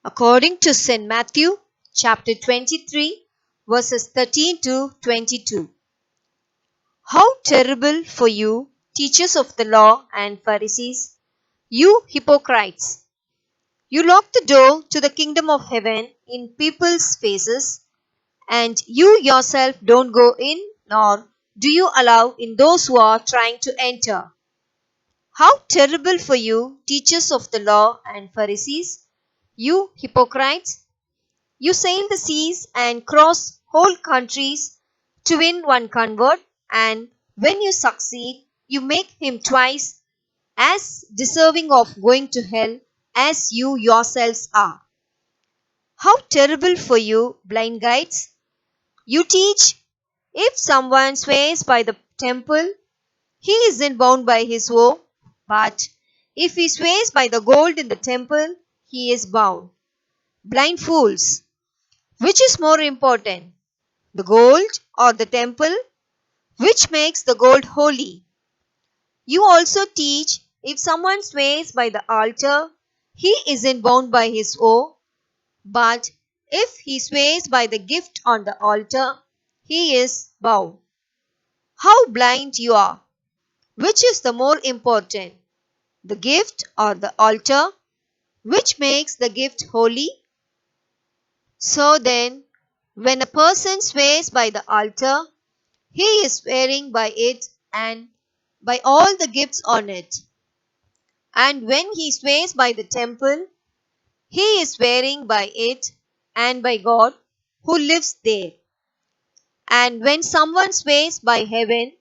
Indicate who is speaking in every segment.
Speaker 1: According to St. Matthew, chapter 23, verses 13 to 22. How terrible for you, teachers of the law and Pharisees, you hypocrites! You lock the door to the kingdom of heaven in people's faces, and you yourself don't go in, nor do you allow in those who are trying to enter. How terrible for you, teachers of the law and Pharisees, you hypocrites! You sail the seas and cross whole countries to win one convert, and when you succeed, you make him twice as deserving of going to hell as you yourselves are. How terrible for you, blind guides! You teach, if someone swears by the temple, he isn't bound by his vow, but if he swears by the gold in the temple, he is bound. Blind fools! Which is more important, the gold or the temple? Which makes the gold holy? You also teach, if someone swears by the altar, he isn't bound by his vow, but if he swears by the gift on the altar, he is bound. How blind you are! Which is the more important, the gift or the altar? Which makes the gift holy? So then, when a person swears by the altar, he is swearing by it and by all the gifts on it. And when he swears by the temple, he is swearing by it and by God who lives there. And when someone swears by heaven,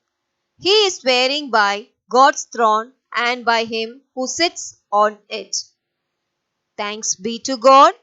Speaker 1: he is swearing by God's throne and by him who sits on it. Thanks be to God.